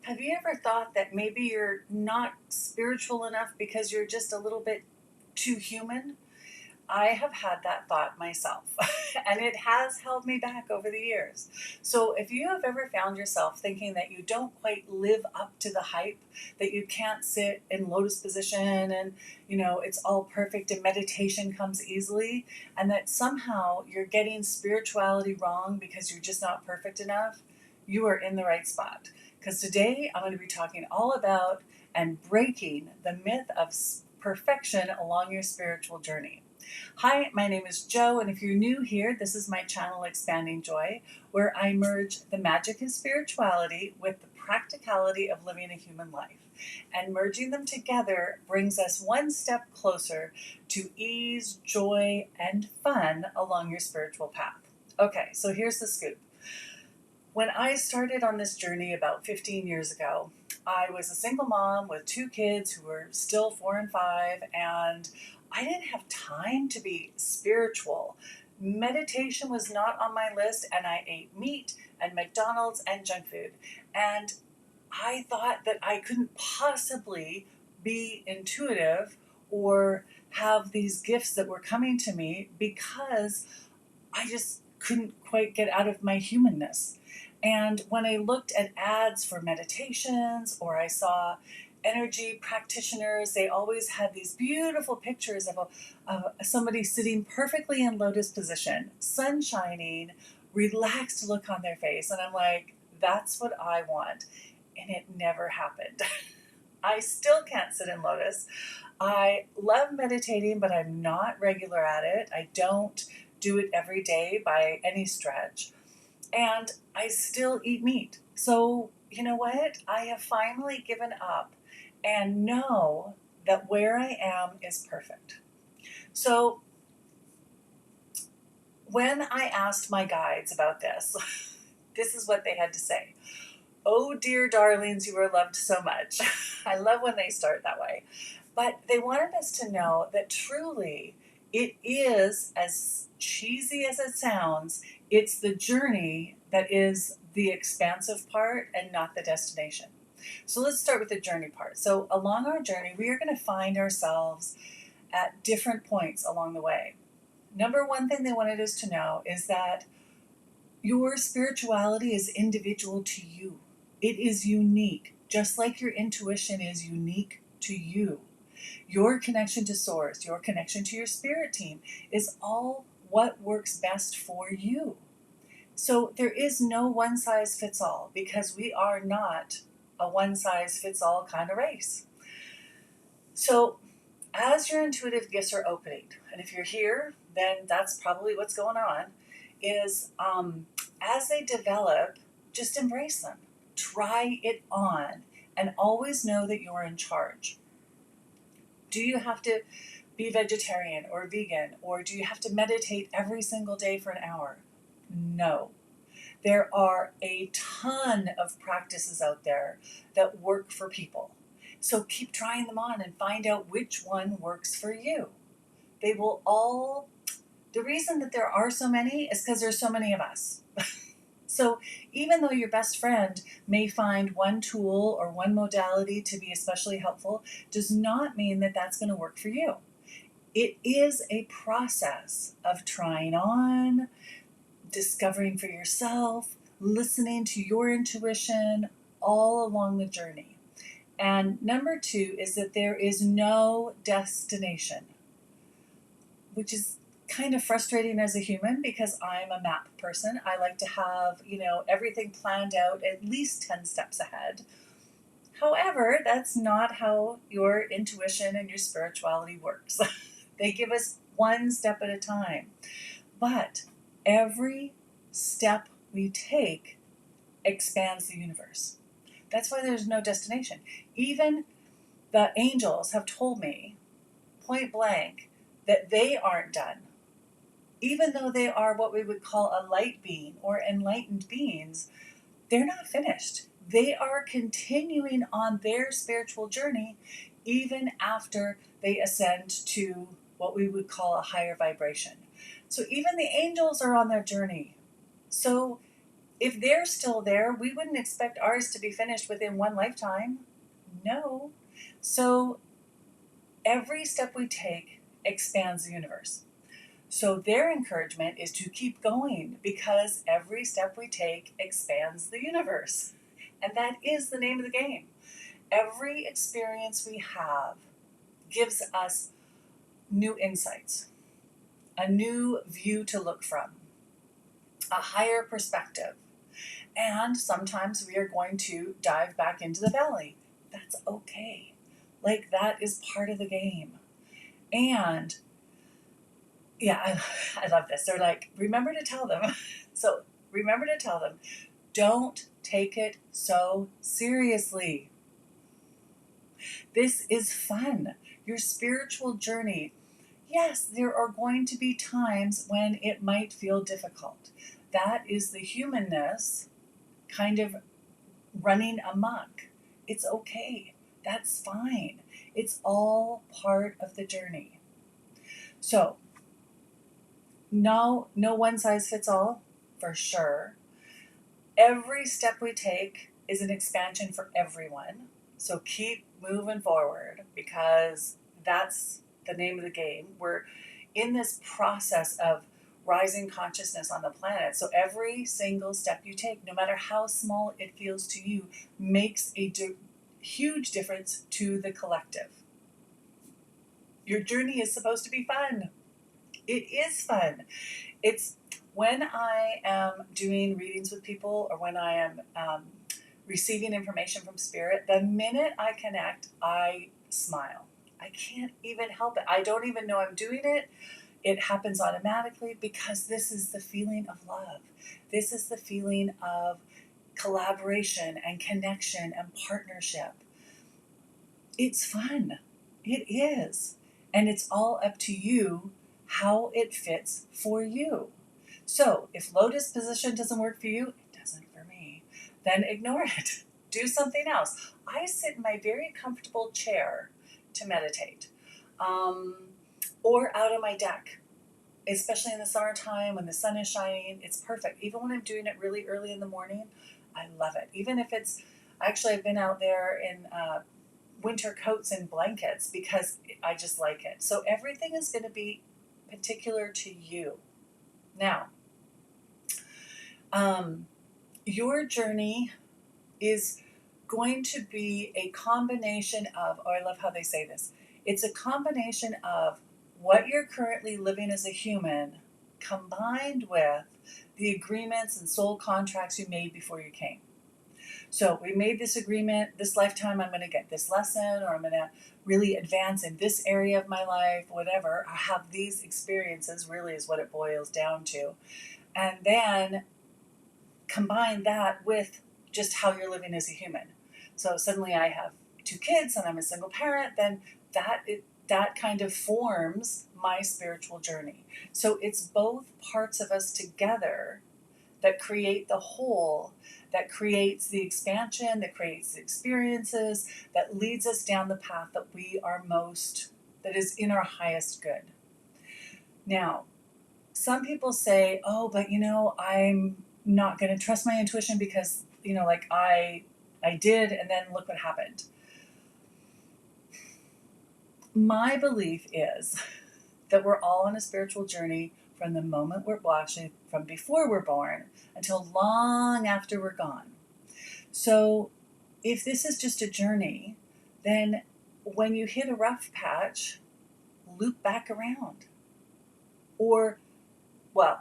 Have you ever thought that maybe you're not spiritual enough because you're just a little bit too human? I have had that thought myself, and it has held me back over the years. So, if you have ever found yourself thinking that you don't quite live up to the hype, that you can't sit in lotus position and, it's all perfect and meditation comes easily, and that somehow you're getting spirituality wrong because you're just not perfect enough, you are in the right spot. Because today I'm going to be talking all about and breaking the myth of perfection along your spiritual journey. Hi, my name is Jo, and if you're new here, this is my channel Expanding Joy, where I merge the magic of spirituality with the practicality of living a human life. And merging them together brings us one step closer to ease, joy, and fun along your spiritual path. Okay, so here's the scoop. When I started on this journey about 15 years ago, I was a single mom with two kids who were still 4 and 5, and I didn't have time to be spiritual. Meditation was not on my list, and I ate meat and McDonald's and junk food. And I thought that I couldn't possibly be intuitive or have these gifts that were coming to me because I just couldn't quite get out of my humanness. And when I looked at ads for meditations or I saw energy practitioners, they always had these beautiful pictures of somebody sitting perfectly in lotus position, sun shining, relaxed look on their face. And I'm like, that's what I want. And it never happened. I still can't sit in lotus. I love meditating, but I'm not regular at it. I don't do it every day by any stretch. And I still eat meat. So, you know what? I have finally given up and know that where I am is perfect. So, when I asked my guides about this, this is what they had to say. Oh, dear darlings, you are loved so much. I love when they start that way. But they wanted us to know that truly it is, as cheesy as it sounds, it's the journey that is the expansive part and not the destination. So let's start with the journey part. So along our journey, we are going to find ourselves at different points along the way. Number one thing they wanted us to know is that your spirituality is individual to you. It is unique, just like your intuition is unique to you. Your connection to source, your connection to your spirit team is all what works best for you. So there is no one size fits all because we are not a one size fits all kind of race. So as your intuitive gifts are opening, and if you're here, then that's probably what's going on, is as they develop, just embrace them. Try it on and always know that you're in charge. Do you have to be vegetarian or vegan, or do you have to meditate every single day for an hour? No. There are a ton of practices out there that work for people. So keep trying them on and find out which one works for you. They will all, the reason that there are so many is because there's so many of us. So even though your best friend may find one tool or one modality to be especially helpful, does not mean that that's going to work for you. It is a process of trying on, discovering for yourself, listening to your intuition all along the journey. And number two is that there is no destination, which is kind of frustrating as a human because I'm a map person. I like to have, everything planned out at least 10 steps ahead. However, that's not how your intuition and your spirituality works. They give us one step at a time. But every step we take expands the universe. That's why there's no destination. Even the angels have told me point blank that they aren't done. Even though they are what we would call a light being or enlightened beings, they're not finished. They are continuing on their spiritual journey even after they ascend to what we would call a higher vibration. So even the angels are on their journey. So If they're still there, we wouldn't expect ours to be finished within one lifetime. No. So every step we take expands the universe. So their encouragement is to keep going because every step we take expands the universe. And that is the name of the game. Every experience we have gives us new insights, a new view to look from, a higher perspective. And sometimes we are going to dive back into the valley. That's okay. Like, that is part of the game. And yeah, I love this. They're like, remember to tell them. So remember to tell them, don't take it so seriously. This is fun. Your spiritual journey. Yes, there are going to be times when it might feel difficult. That is the humanness kind of running amok. It's okay. That's fine. It's all part of the journey. So, no one size fits all, for sure. Every step we take is an expansion for everyone. So keep moving forward because that's the name of the game. We're in this process of rising consciousness on the planet. So every single step you take, no matter how small it feels to you, makes a huge difference to the collective. Your journey is supposed to be fun. It is fun. It's when I am doing readings with people or when I am receiving information from spirit, the minute I connect, I smile. I can't even help it. I don't even know I'm doing it. It happens automatically because this is the feeling of love. This is the feeling of collaboration and connection and partnership. It's fun. It is. And it's all up to you how it fits for you. So if lotus position doesn't work for you, it doesn't for me, then ignore it. Do something else. I sit in my very comfortable chair to meditate, or out on my deck, especially in the summertime when the sun is shining. It's perfect. Even when I'm doing it really early in the morning, I love it. Even if it's, actually I've been out there in winter coats and blankets because I just like it. So everything is going to be particular to you. Now, your journey is going to be a combination of, oh, I love how they say this. It's a combination of what you're currently living as a human combined with the agreements and soul contracts you made before you came. So we made this agreement, this lifetime I'm going to get this lesson, or I'm going to really advance in this area of my life, whatever. I have these experiences, really is what it boils down to. And then combine that with just how you're living as a human. So suddenly I have 2 kids and I'm a single parent, then that kind of forms my spiritual journey. So it's both parts of us together that create the whole, that creates the expansion, that creates the experiences, that leads us down the path that we are most, that is in our highest good. Now, some people say, oh, but I'm not going to trust my intuition because, like I did, and then look what happened. My belief is that we're all on a spiritual journey from the moment we're, well, actually from before we're born until long after we're gone. So if this is just a journey, then when you hit a rough patch, loop back around.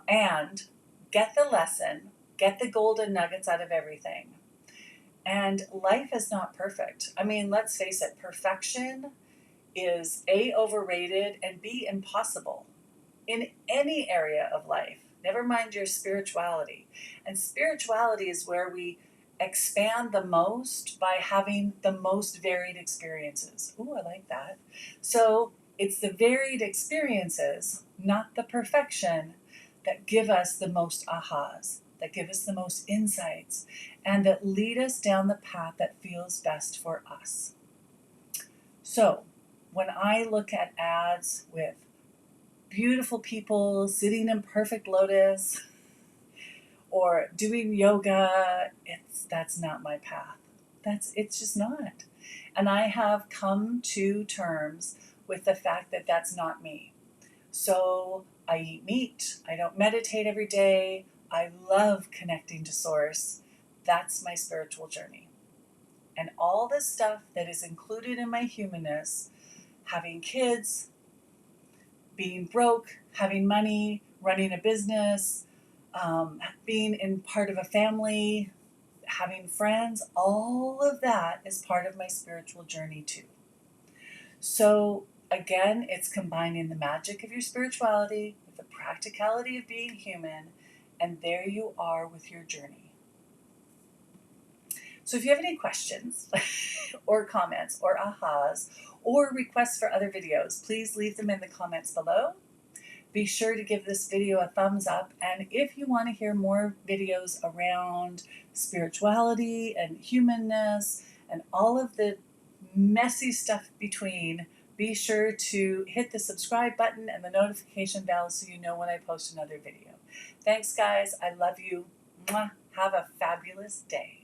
And get the lesson, get the golden nuggets out of everything. And life is not perfect. I mean, let's face it, perfection is A, overrated, and B, impossible in any area of life. Never mind your spirituality. And spirituality is where we expand the most by having the most varied experiences. Ooh, I like that. So it's the varied experiences, not the perfection, that give us the most ahas, that give us the most insights, and that lead us down the path that feels best for us. So when I look at ads with beautiful people sitting in perfect lotus, or doing yoga. That's not my path. It's just not. And I have come to terms with the fact that that's not me. So I eat meat. I don't meditate every day. I love connecting to source. That's my spiritual journey. And all the stuff that is included in my humanness, having kids, being broke, having money, running a business, being in part of a family, having friends, all of that is part of my spiritual journey too. So again, it's combining the magic of your spirituality with the practicality of being human, and there you are with your journey. So if you have any questions or comments or ahas or requests for other videos, please leave them in the comments below. Be sure to give this video a thumbs up, and if you want to hear more videos around spirituality and humanness and all of the messy stuff between, be sure to hit the subscribe button and the notification bell so you know when I post another video. Thanks, guys. I love you. Mwah. Have a fabulous day.